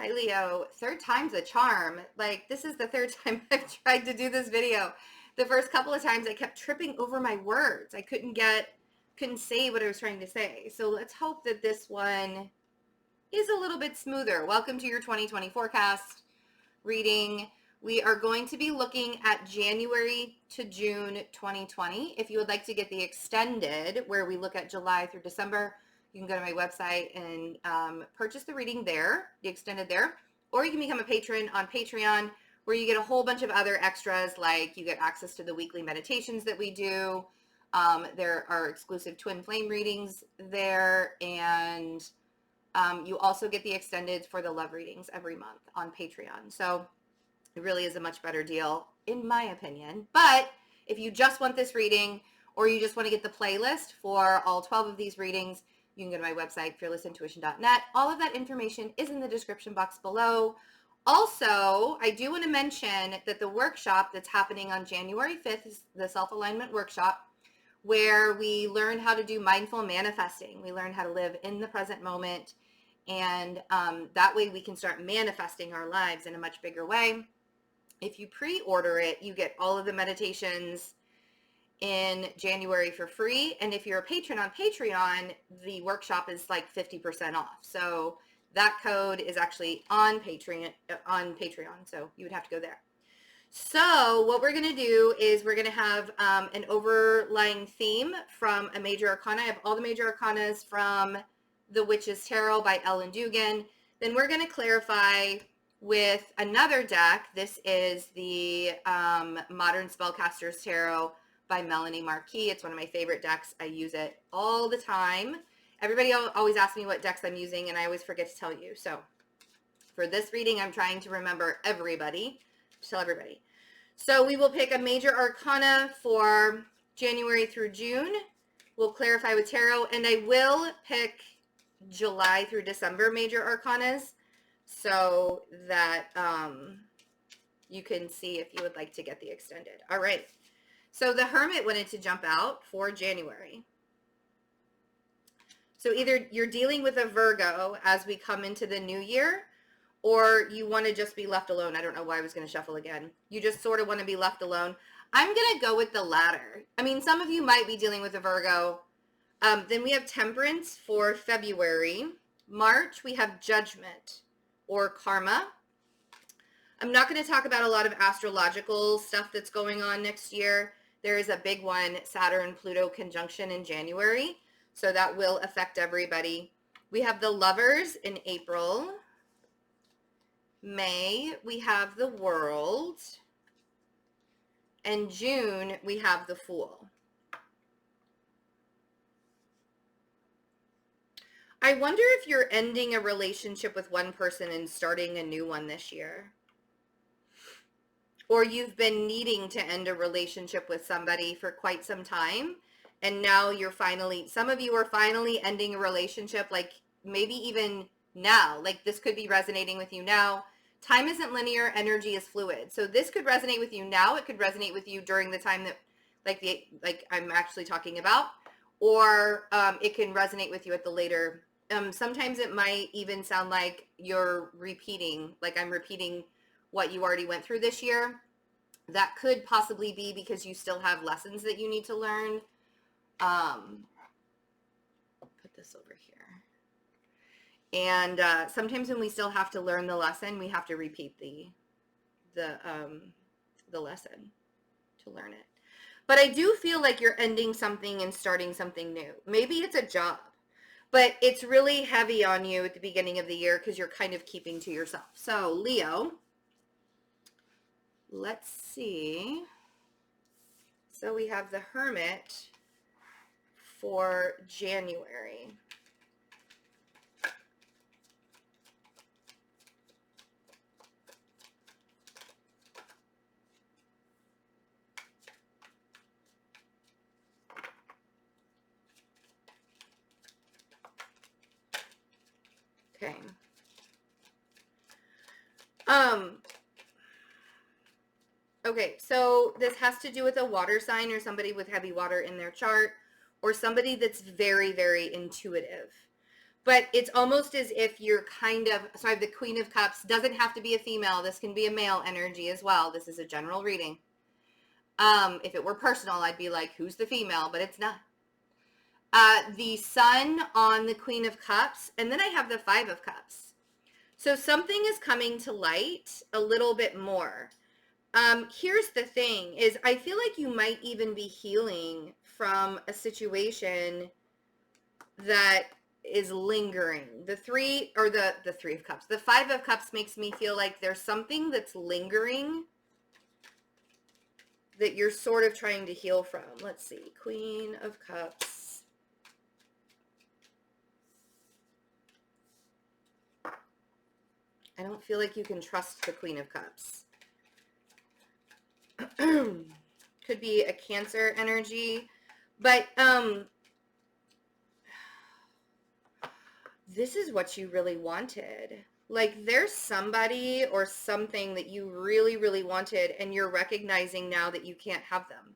Hi, Leo. Third time's a charm. Like, this is the third time I've tried to do this video. The first couple of times I kept tripping over my words. I couldn't say what I was trying to say. So let's hope that this one is a little bit smoother. Welcome to your 2020 forecast reading. We are going to be looking at January to June 2020. If you would like to get the extended, where we look at July through December, you can go to my website and purchase the reading there, the extended there, or you can become a patron on Patreon, where you get a whole bunch of other extras, like you get access to the weekly meditations that we do. There are exclusive twin flame readings there, and you also get the extended for the love readings every month on Patreon. So it really is a much better deal, in my opinion. But if you just want this reading, or you just want to get the playlist for all 12 of these readings, you can go to my website, fearlessintuition.net. All of that information is in the description box below. Also, I do want to mention that the workshop that's happening on January 5th is the self-alignment workshop, where we learn how to do mindful manifesting. We learn how to live in the present moment, and that way we can start manifesting our lives in a much bigger way. If you pre-order it, you get all of the meditations in January for free, and if you're a patron on Patreon, the workshop is like 50% off. So that code is actually on Patreon, so you would have to go there. So what we're going to do is we're going to have an overlying theme from a major arcana. I have all the major arcanas from The Witch's Tarot by Ellen Dugan. Then we're going to clarify with another deck. This is the Modern Spellcasters Tarot by Melanie Marquis. It's one of my favorite decks. I use it all the time. Everybody always asks me what decks I'm using, and I always forget to tell you. So for this reading, I'm trying to remember tell everybody. So we will pick a major arcana for January through June. We'll clarify with tarot, and I will pick July through December major arcanas, so that you can see if you would like to get the extended. All right. So the Hermit wanted to jump out for January. So either you're dealing with a Virgo as we come into the new year, or you want to just be left alone. I don't know why I was going to shuffle again. You just sort of want to be left alone. I'm going to go with the latter. I mean, some of you might be dealing with a Virgo. Then we have Temperance for February. March, we have Judgment or Karma. I'm not going to talk about a lot of astrological stuff that's going on next year. There is a big one, Saturn-Pluto conjunction in January, so that will affect everybody. We have the Lovers in April. May, we have the World. And June, we have the Fool. I wonder if you're ending a relationship with one person and starting a new one this year. Or you've been needing to end a relationship with somebody for quite some time, and now you're finally, some of you are finally ending a relationship, like maybe even now. Like this could be resonating with you now. Time isn't linear, energy is fluid. So this could resonate with you now. It could resonate with you during the time that like I'm actually talking about, or it can resonate with you at the later. Sometimes it might even sound like you're repeating, like I'm repeating what you already went through this year. That could possibly be because you still have lessons that you need to learn. Put this over here. And sometimes when we still have to learn the lesson, we have to repeat the lesson to learn it. But I do feel like you're ending something and starting something new. Maybe it's a job, but it's really heavy on you at the beginning of the year because you're kind of keeping to yourself. So Leo, let's see. So we have the Hermit for January. Okay. Okay, so this has to do with a water sign or somebody with heavy water in their chart, or somebody that's very, very intuitive. But it's almost as if you're kind of, so I have the Queen of Cups, doesn't have to be a female. This can be a male energy as well. This is a general reading. If it were personal, I'd be like, who's the female? But it's not. The Sun on the Queen of Cups, and then I have the Five of Cups. So something is coming to light a little bit more. Here's the thing is I feel like you might even be healing from a situation that is lingering. The Three of Cups. The Five of Cups makes me feel like there's something that's lingering that you're sort of trying to heal from. Let's see. Queen of Cups. I don't feel like you can trust the Queen of Cups. Could be a Cancer energy, but this is what you really wanted. Like there's somebody or something that you really, really wanted, and you're recognizing now that you can't have them,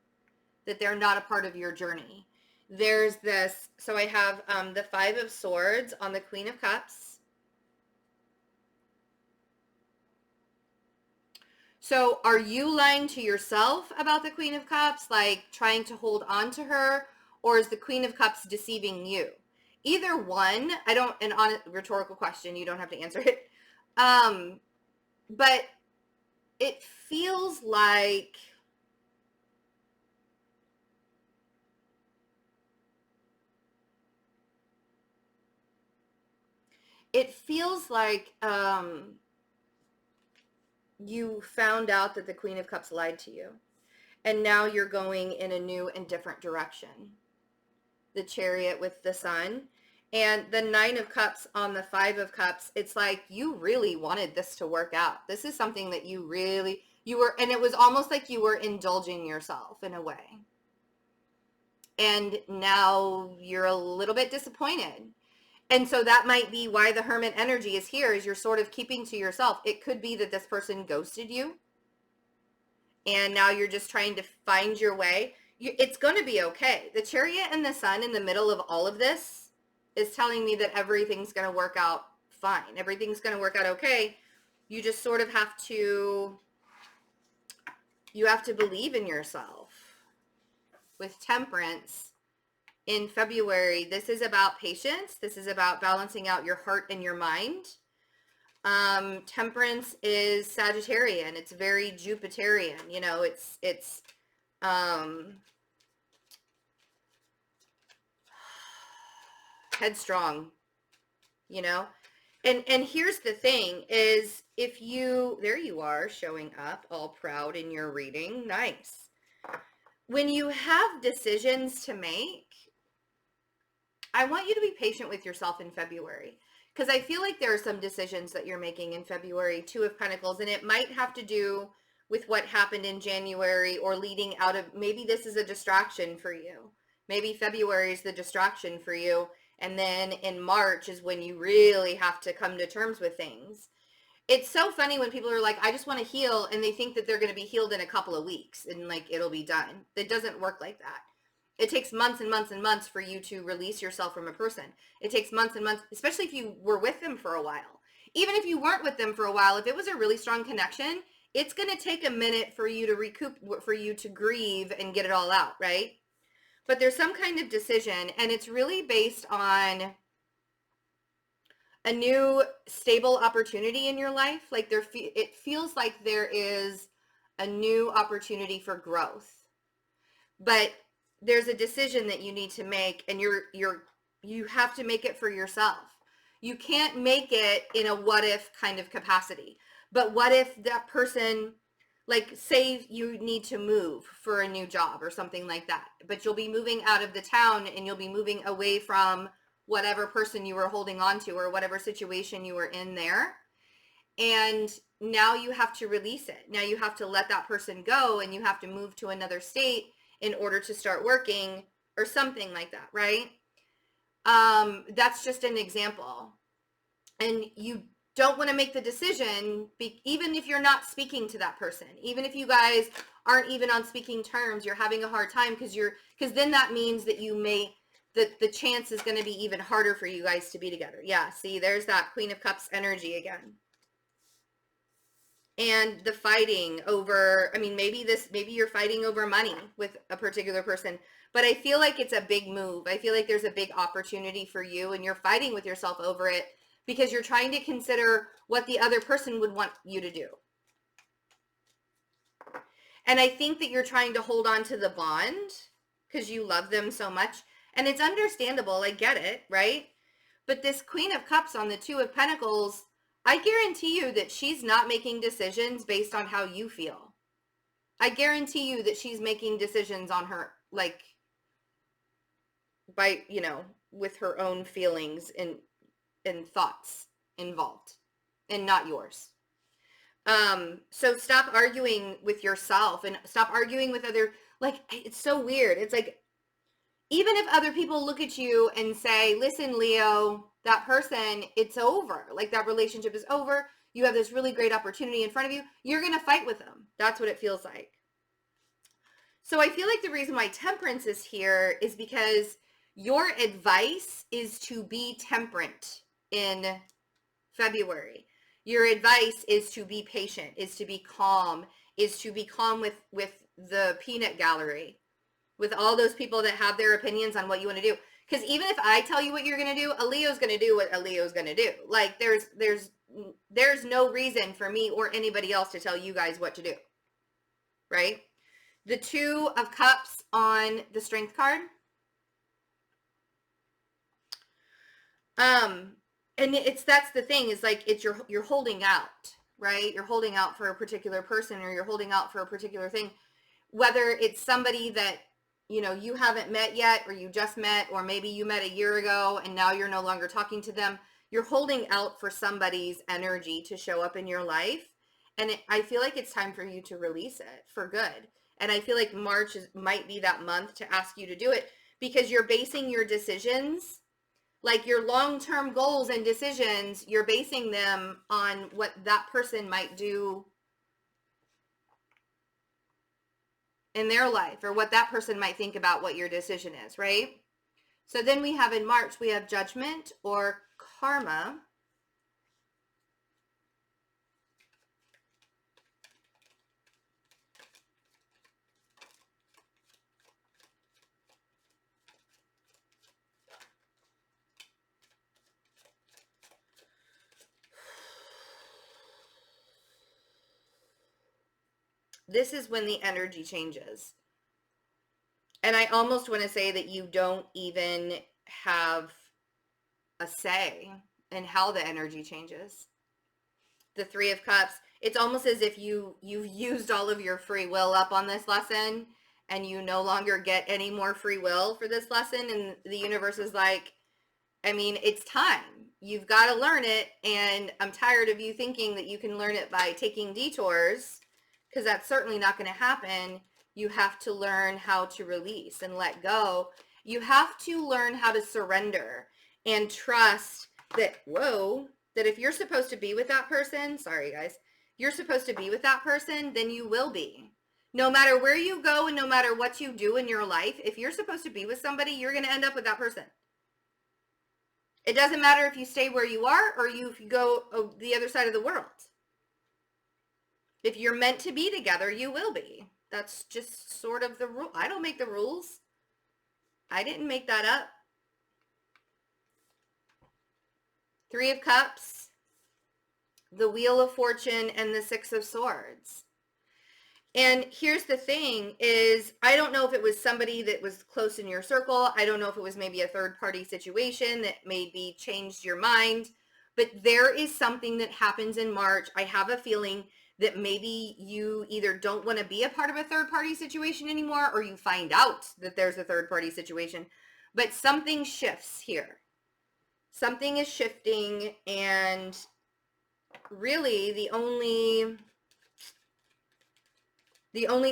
that they're not a part of your journey. There's this, so I have the Five of Swords on the Queen of Cups. So are you lying to yourself about the Queen of Cups, like trying to hold on to her, or is the Queen of Cups deceiving you? Either one, I don't, an honest rhetorical question, you don't have to answer it. But it feels like you found out that the Queen of Cups lied to you, and now you're going in a new and different direction. The Chariot with the Sun, and the Nine of Cups on the Five of Cups. It's like you really wanted this to work out. This is something that you were, and it was almost like you were indulging yourself in a way. And now you're a little bit disappointed. And so that might be why the Hermit energy is here, is you're sort of keeping to yourself. It could be that this person ghosted you, and now you're just trying to find your way. It's going to be okay. The Chariot and the Sun in the middle of all of this is telling me that everything's going to work out fine. Everything's going to work out okay. You just sort of have to believe in yourself. With Temperance in February, this is about patience. This is about balancing out your heart and your mind. Temperance is Sagittarian. It's very Jupiterian. You know, it's headstrong, you know. And here's the thing is, if you, there you are showing up all proud in your reading. Nice. When you have decisions to make, I want you to be patient with yourself in February, because I feel like there are some decisions that you're making in February. Two of Pentacles, and it might have to do with what happened in January, or leading out of, maybe this is a distraction for you. Maybe February is the distraction for you, and then in March is when you really have to come to terms with things. It's so funny when people are like, I just want to heal, and they think that they're going to be healed in a couple of weeks and like it'll be done. It doesn't work like that. It takes months and months and months for you to release yourself from a person. It takes months and months, especially if you were with them for a while. Even if you weren't with them for a while, if it was a really strong connection, it's going to take a minute for you to recoup, for you to grieve and get it all out, right? But there's some kind of decision, and it's really based on a new stable opportunity in your life. Like it feels like there is a new opportunity for growth, but there's a decision that you need to make, and you have to make it for yourself. You can't make it in a what if kind of capacity. But what if that person, like say you need to move for a new job or something like that, but you'll be moving out of the town, and you'll be moving away from whatever person you were holding on to, or whatever situation you were in there. And now you have to release it. Now you have to let that person go, and you have to move to another state in order to start working, or something like that, right? That's just an example. And you don't want to make the decision, even if you're not speaking to that person, even if you guys aren't even on speaking terms, you're having a hard time, because then that means that you may, the chance is going to be even harder for you guys to be together. Yeah, see, there's that Queen of Cups energy again. And the fighting over, I mean, maybe you're fighting over money with a particular person, but I feel like it's a big move. I feel like there's a big opportunity for you, and you're fighting with yourself over it because you're trying to consider what the other person would want you to do. And I think that you're trying to hold on to the bond because you love them so much. And it's understandable. I get it, right? But this Queen of Cups on the Two of Pentacles, I guarantee you that she's not making decisions based on how you feel. I guarantee you that she's making decisions on her, like, by, you know, with her own feelings and thoughts involved, and not yours. So stop arguing with yourself and stop arguing with other, like, it's so weird. It's like, even if other people look at you and say, listen, Leo, that person, it's over. Like, that relationship is over. You have this really great opportunity in front of you. You're going to fight with them. That's what it feels like. So I feel like the reason why Temperance is here is because your advice is to be temperate in February. Your advice is to be patient, is to be calm with the peanut gallery, with all those people that have their opinions on what you want to do. Because even if I tell you what you're going to do, a Leo's going to do what a Leo's going to do. Like, there's no reason for me or anybody else to tell you guys what to do, right? The Two of Cups on the Strength card. And that's the thing, is like, it's you're holding out, right? You're holding out for a particular person, or you're holding out for a particular thing, whether it's somebody that, you know, you haven't met yet, or you just met, or maybe you met a year ago and now you're no longer talking to them. You're holding out for somebody's energy to show up in your life. And I feel like it's time for you to release it for good. And I feel like March might be that month to ask you to do it, because you're basing your decisions, like your long-term goals and decisions, you're basing them on what that person might do in their life, or what that person might think about what your decision is, right? So then we have in March, we have Judgment or Karma. This is when the energy changes. And I almost want to say that you don't even have a say in how the energy changes. The Three of Cups, it's almost as if you've used all of your free will up on this lesson, and you no longer get any more free will for this lesson. And the universe is like, I mean, it's time. You've got to learn it. And I'm tired of you thinking that you can learn it by taking detours, because that's certainly not going to happen. You have to learn how to release and let go. You have to learn how to surrender and trust that, that if you're supposed to be with that person, sorry guys, you're supposed to be with that person, then you will be. No matter where you go and no matter what you do in your life, if you're supposed to be with somebody, you're going to end up with that person. It doesn't matter if you stay where you are or if you go the other side of the world. If you're meant to be together, you will be. That's just sort of the rule. I don't make the rules. I didn't make that up. Three of Cups, the Wheel of Fortune, and the Six of Swords. And here's the thing is, I don't know if it was somebody that was close in your circle. I don't know if it was maybe a third-party situation that maybe changed your mind. But there is something that happens in March. I have a feeling that maybe you either don't want to be a part of a third-party situation anymore, or you find out that there's a third-party situation. But something shifts here. Something is shifting, and really the only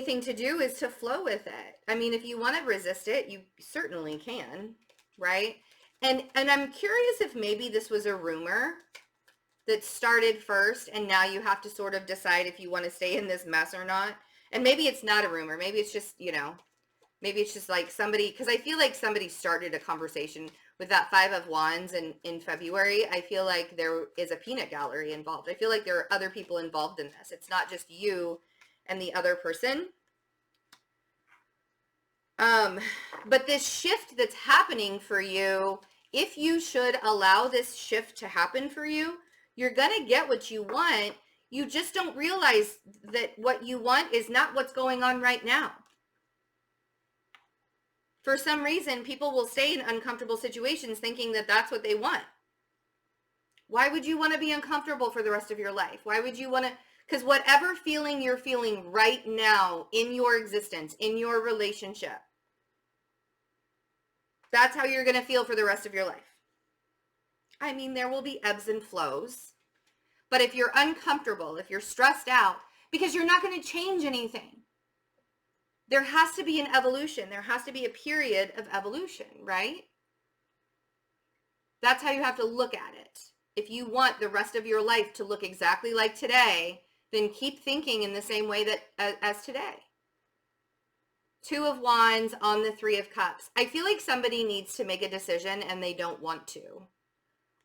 thing to do is to flow with it. I mean, if you want to resist it, you certainly can, right? And I'm curious if maybe this was a rumor that started first, and now you have to sort of decide if you want to stay in this mess or not. And maybe it's not a rumor. Maybe it's just, you know, Maybe it's just like somebody, because I feel like somebody started a conversation with that Five of Wands in February. I feel like there is a peanut gallery involved. I feel like there are other people involved in this. It's not just you and the other person. But this shift that's happening for you, if you should allow this shift to happen for you, you're going to get what you want. You just don't realize that what you want is not what's going on right now. For some reason, people will stay in uncomfortable situations thinking that that's what they want. Why would you want to be uncomfortable for the rest of your life? Why would you want to? Because whatever feeling you're feeling right now in your existence, in your relationship, that's how you're going to feel for the rest of your life. I mean, there will be ebbs and flows. But if you're uncomfortable, if you're stressed out, because you're not going to change anything, there has to be an evolution. There has to be a period of evolution, right? That's how you have to look at it. If you want the rest of your life to look exactly like today, then keep thinking in the same way that as today. Two of Wands on the Three of Cups. I feel like somebody needs to make a decision and they don't want to,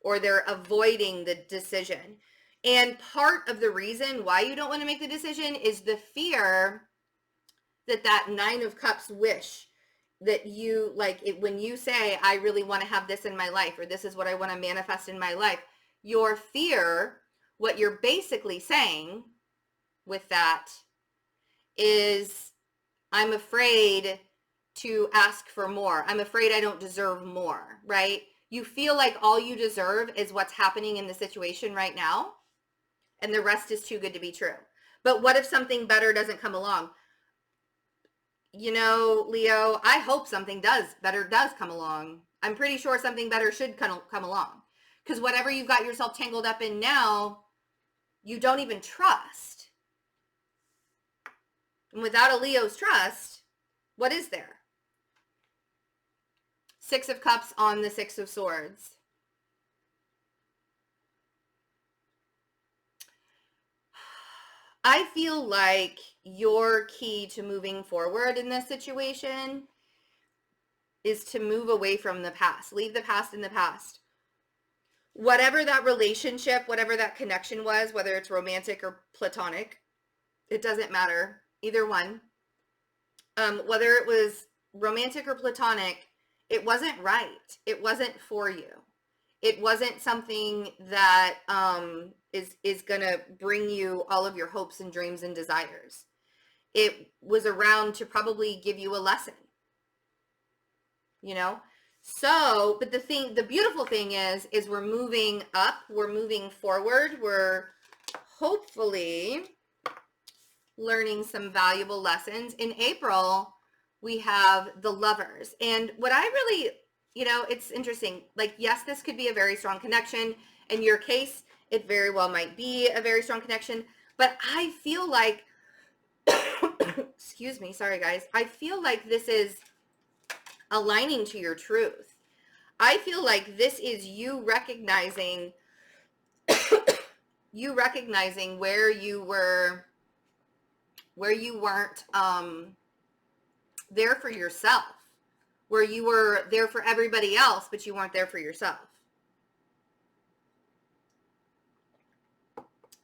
or they're avoiding the decision. And part of the reason why you don't want to make the decision is the fear that that Nine of Cups wish that you, like it, when you say, I really want to have this in my life, or this is what I want to manifest in my life, your fear, what you're basically saying with that is, I'm afraid to ask for more. I'm afraid I don't deserve more, right? You feel like all you deserve is what's happening in the situation right now, and the rest is too good to be true. But what if something better doesn't come along? You know, Leo, I hope something better does come along. I'm pretty sure something better should come along. Because whatever you've got yourself tangled up in now, you don't even trust. And without a Leo's trust, what is there? Six of Cups on the Six of Swords. I feel like your key to moving forward in this situation is to move away from the past. Leave the past in the past. Whatever that relationship, whatever that connection was, whether it's romantic or platonic, it doesn't matter. Either one. Whether it was romantic or platonic, it wasn't right. It wasn't for you. It wasn't something that is going to bring you all of your hopes and dreams and desires. It was around to probably give you a lesson, you know? So, but the beautiful thing is we're moving up, we're moving forward, we're hopefully learning some valuable lessons. In April, we have the Lovers. And what I really, you know, it's interesting. Like, yes, this could be a very strong connection. In your case, it very well might be a very strong connection. But I feel like, excuse me, sorry guys. I feel like this is aligning to your truth. I feel like this is you recognizing, where you weren't there for yourself, where you were there for everybody else, but you weren't there for yourself.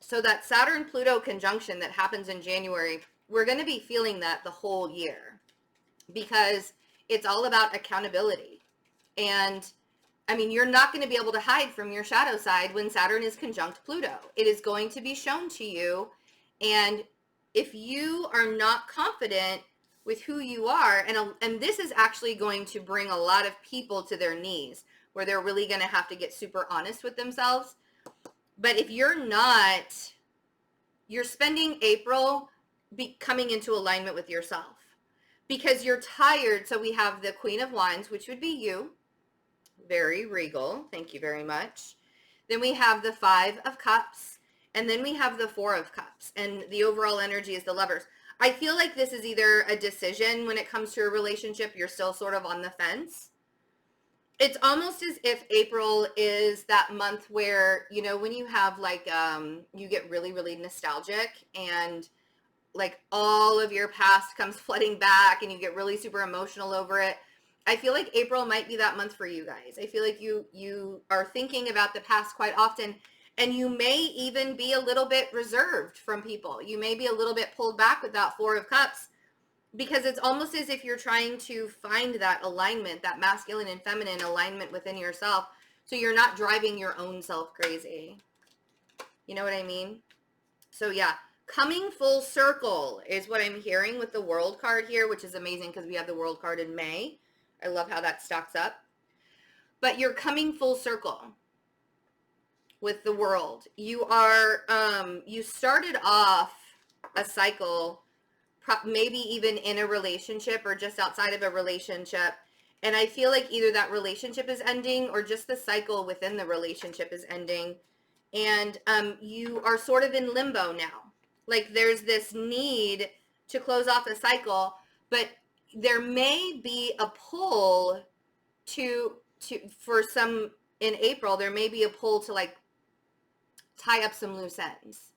So that Saturn-Pluto conjunction that happens in January, we're going to be feeling that the whole year, because it's all about accountability. And I mean, you're not going to be able to hide from your shadow side when Saturn is conjunct Pluto. It is going to be shown to you. And if you are not confident with who you are, and this is actually going to bring a lot of people to their knees, where they're really going to have to get super honest with themselves. But if you're not, you're spending April coming into alignment with yourself, because you're tired. So we have the Queen of Wands, which would be you. Very regal. Thank you very much. Then we have the Five of Cups, and then we have the Four of Cups, and the overall energy is the Lovers. I feel like this is either a decision when it comes to a relationship, you're still sort of on the fence. It's almost as if April is that month where, you know, when you have like, you get really, really nostalgic, and like all of your past comes flooding back and you get really super emotional over it. I feel like April might be that month for you guys. I feel like you are thinking about the past quite often, and you may even be a little bit reserved from people. You may be a little bit pulled back with that Four of Cups, because it's almost as if you're trying to find that alignment, that masculine and feminine alignment within yourself, so you're not driving your own self crazy. You know what I mean? So yeah, coming full circle is what I'm hearing with the World card here, which is amazing because we have the World card in May. I love how that stacks up. But you're coming full circle with the World. You are, you started off a cycle, maybe even in a relationship or just outside of a relationship. And I feel like either that relationship is ending or just the cycle within the relationship is ending. And you are sort of in limbo now. Like there's this need to close off the cycle, but there may be a pull for some in April, there may be a pull to like tie up some loose ends,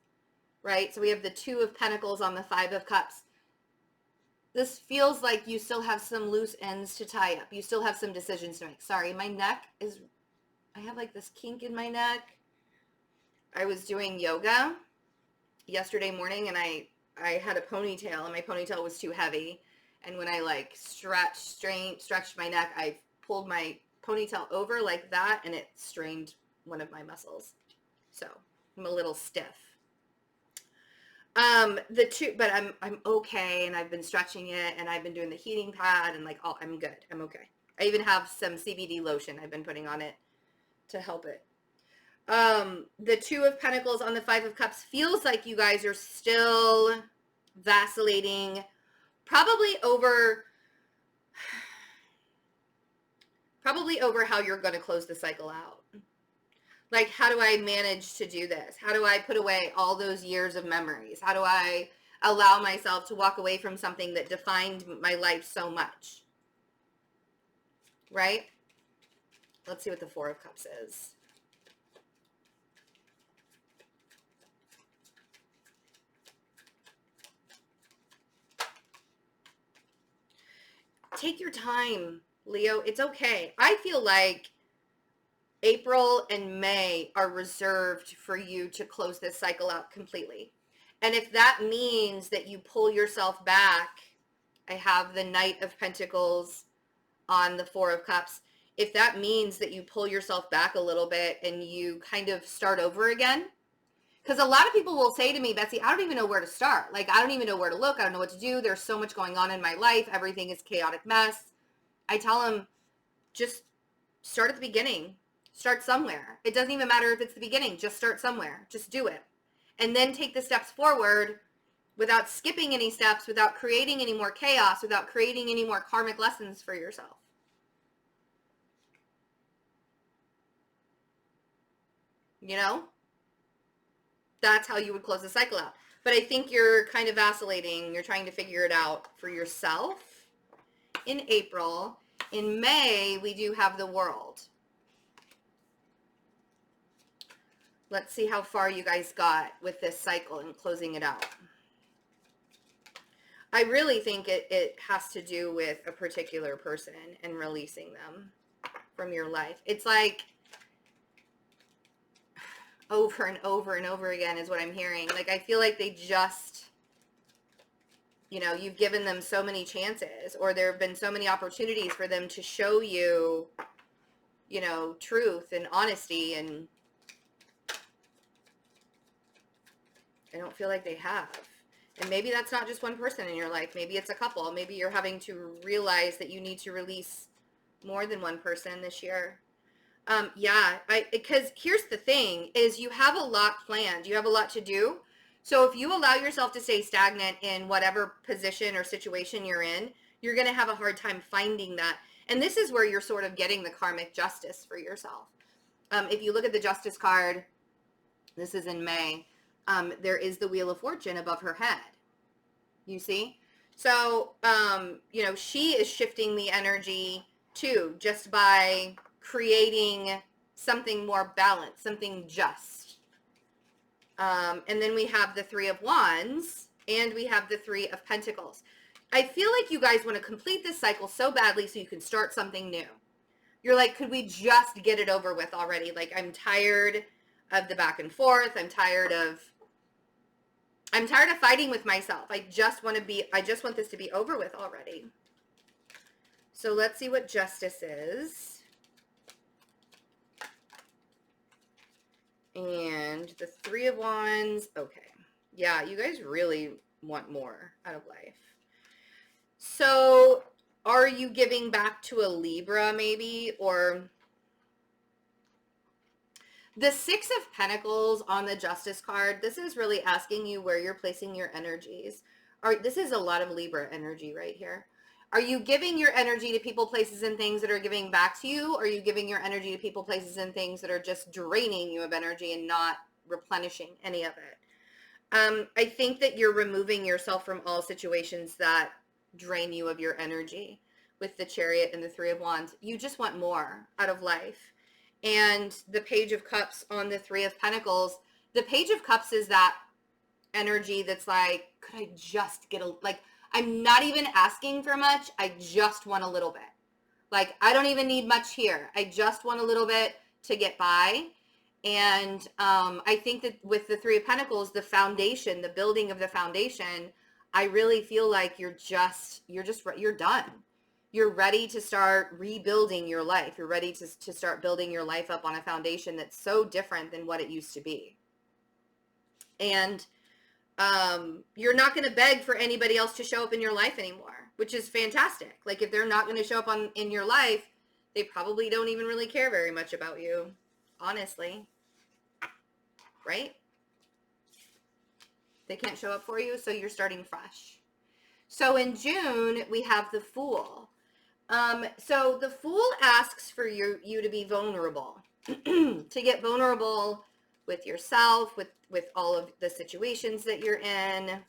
right? So we have the Two of Pentacles on the Five of Cups. This feels like you still have some loose ends to tie up. You still have some decisions to make. Sorry, my neck is, I have like this kink in my neck. I was doing yoga yesterday morning and I had a ponytail and my ponytail was too heavy. And when I like stretched my neck, I pulled my ponytail over like that and it strained one of my muscles. So I'm a little stiff. But I'm okay, and I've been stretching it, and I've been doing the heating pad, and like, oh, I'm good. I'm okay. I even have some CBD lotion I've been putting on it to help it. The Two of Pentacles on the Five of Cups feels like you guys are still vacillating, probably over how you're going to close the cycle out. Like, how do I manage to do this? How do I put away all those years of memories? How do I allow myself to walk away from something that defined my life so much? Right? Let's see what the Four of Cups is. Take your time, Leo. It's okay. I feel like April and May are reserved for you to close this cycle out completely. And if that means that you pull yourself back, I have the Knight of Pentacles on the Four of Cups. If that means that you pull yourself back a little bit and you kind of start over again, because a lot of people will say to me, Betsy, I don't even know where to start. Like, I don't even know where to look. I don't know what to do. There's so much going on in my life. Everything is chaotic mess. I tell them, just start at the beginning. Start somewhere. It doesn't even matter if it's the beginning. Just start somewhere. Just do it. And then take the steps forward without skipping any steps, without creating any more chaos, without creating any more karmic lessons for yourself. You know? That's how you would close the cycle out. But I think you're kind of vacillating. You're trying to figure it out for yourself in April. In May, we do have the World. Let's see how far you guys got with this cycle and closing it out. I really think it has to do with a particular person and releasing them from your life. It's like over and over and over again is what I'm hearing. Like, I feel like they just, you know, you've given them so many chances, or there have been so many opportunities for them to show you, you know, truth and honesty, and I don't feel like they have. And maybe that's not just one person in your life. Maybe it's a couple. Maybe you're having to realize that you need to release more than one person this year. Yeah, because here's the thing, is you have a lot planned. You have a lot to do. So if you allow yourself to stay stagnant in whatever position or situation you're in, you're going to have a hard time finding that. And this is where you're sort of getting the karmic justice for yourself. If you look at the Justice card, this is in May, there is the Wheel of Fortune above her head. You see? So, you know, she is shifting the energy too, just by creating something more balanced, something just. And then we have the Three of Wands and we have the Three of Pentacles. I feel like you guys want to complete this cycle so badly so you can start something new. You're like, could we just get it over with already? Like, I'm tired of the back and forth. I'm tired of fighting with myself. I just want this to be over with already. So let's see what Justice is. And the Three of Wands. Okay. Yeah, you guys really want more out of life. So are you giving back to a Libra maybe? Or the Six of Pentacles on the Justice card, this is really asking you where you're placing your energies. This is a lot of Libra energy right here. Are you giving your energy to people, places, and things that are giving back to you? Or are you giving your energy to people, places, and things that are just draining you of energy and not replenishing any of it? I think that you're removing yourself from all situations that drain you of your energy with the Chariot and the Three of Wands. You just want more out of life. And the Page of Cups on the Three of Pentacles, the Page of Cups is that energy that's like, could I just get I'm not even asking for much. I just want a little bit. Like, I don't even need much here. I just want a little bit to get by. And I think that with the Three of Pentacles, the foundation, the building of the foundation, I really feel like you're done. You're ready to start rebuilding your life. You're ready to start building your life up on a foundation that's so different than what it used to be. And you're not going to beg for anybody else to show up in your life anymore, which is fantastic. Like, if they're not going to show up in your life, they probably don't even really care very much about you, honestly. Right? They can't show up for you, so you're starting fresh. So in June, we have the Fool. So the Fool asks for you to be vulnerable, to get vulnerable with yourself, with all of the situations that you're in,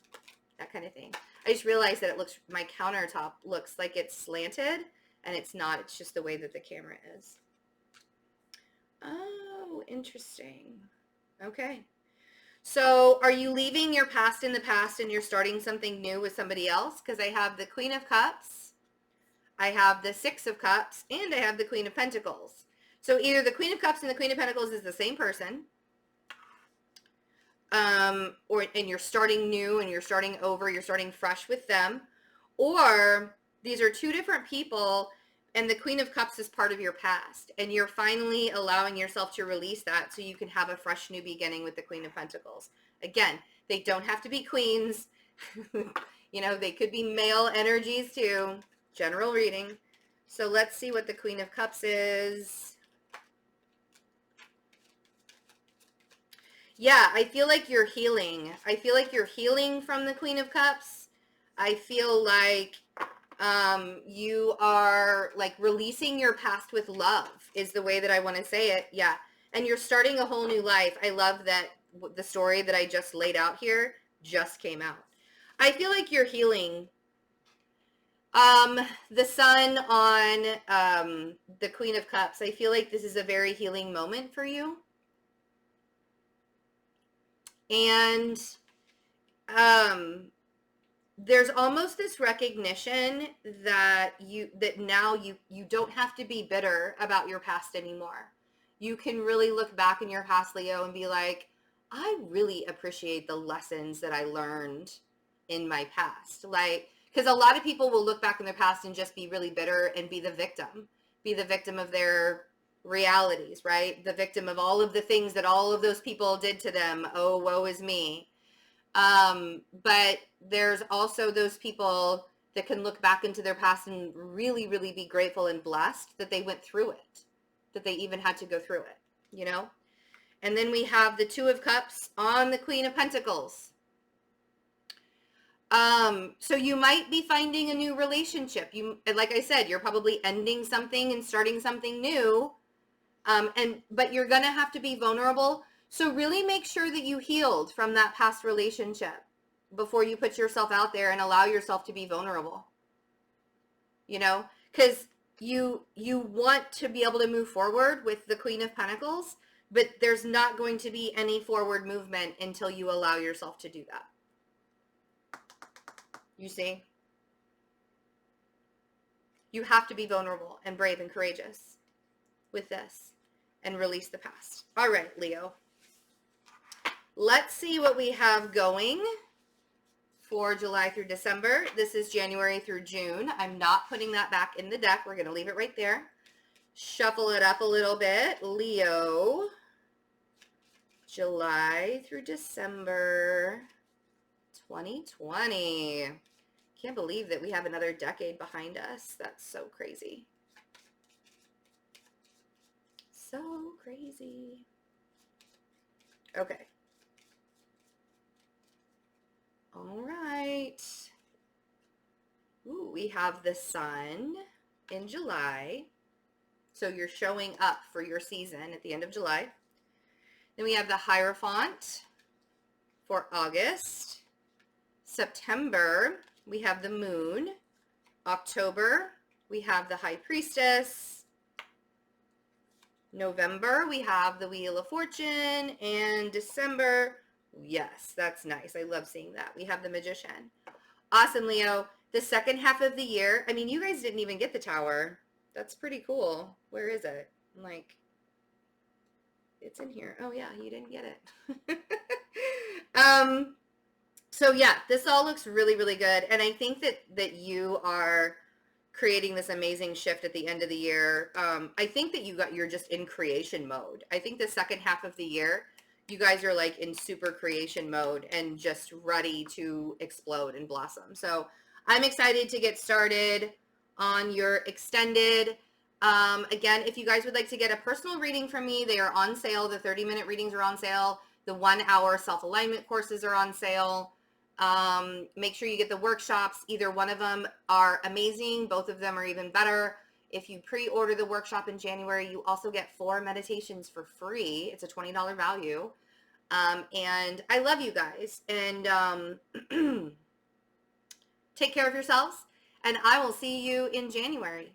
that kind of thing. I just realized that my countertop looks like it's slanted, and it's not. It's just the way that the camera is. Oh, interesting. Okay. So are you leaving your past in the past and you're starting something new with somebody else? Because I have the Queen of Cups, I have the Six of Cups, and I have the Queen of Pentacles. So either the Queen of Cups and the Queen of Pentacles is the same person, and you're starting new and you're starting over, you're starting fresh with them, or these are two different people and the Queen of Cups is part of your past, and you're finally allowing yourself to release that so you can have a fresh new beginning with the Queen of Pentacles. Again, they don't have to be queens. You know, they could be male energies too. General reading. So let's see what the Queen of Cups is. Yeah, I feel like you're healing. I feel like you're healing from the Queen of Cups. I feel like you are like releasing your past with love is the way that I want to say it. Yeah. And you're starting a whole new life. I love that the story that I just laid out here just came out. I feel like you're healing. The Sun on the Queen of Cups. I feel like this is a very healing moment for you. And there's almost this recognition that now you don't have to be bitter about your past anymore. You can really look back in your past, Leo, and be like, I really appreciate the lessons that I learned in my past. Like, because a lot of people will look back in their past and just be really bitter and be the victim of their realities, right? The victim of all of the things that all of those people did to them. Oh, woe is me. But there's also those people that can look back into their past and really, really be grateful and blessed that they went through it, that they even had to go through it, you know? And then we have the Two of Cups on the Queen of Pentacles. So you might be finding a new relationship. Like I said, you're probably ending something and starting something new. But you're going to have to be vulnerable. So really make sure that you healed from that past relationship before you put yourself out there and allow yourself to be vulnerable. You know, because you want to be able to move forward with the Queen of Pentacles, but there's not going to be any forward movement until you allow yourself to do that. You see? You have to be vulnerable and brave and courageous with this and release the past. All right, Leo. Let's see what we have going for July through December. This is January through June. I'm not putting that back in the deck. We're going to leave it right there. Shuffle it up a little bit. Leo, July through December 2020. Can't believe that we have another decade behind us. That's so crazy. So crazy. Okay. All right. Ooh, we have the sun in July. So you're showing up for your season at the end of July. Then we have the Hierophant for August. September, we have the moon. October, we have the High Priestess. November, we have the Wheel of Fortune. And December, yes, that's nice. I love seeing that. We have the Magician. Awesome, Leo. The second half of the year, I mean, you guys didn't even get the Tower. That's pretty cool. Where is it? I'm like, it's in here. Oh yeah, you didn't get it. So yeah, this all looks really, really good. And I think that you are creating this amazing shift at the end of the year. I think that you're just in creation mode. I think the second half of the year, you guys are like in super creation mode and just ready to explode and blossom. So I'm excited to get started on your extended. Again, if you guys would like to get a personal reading from me, they are on sale. The 30-minute readings are on sale. The 1-hour self-alignment courses are on sale. Make sure you get the workshops. Either one of them are amazing. Both of them are even better. If you pre-order the workshop in January, you also get 4 meditations for free. It's a $20 value. And I love you guys. And take care of yourselves. And I will see you in January.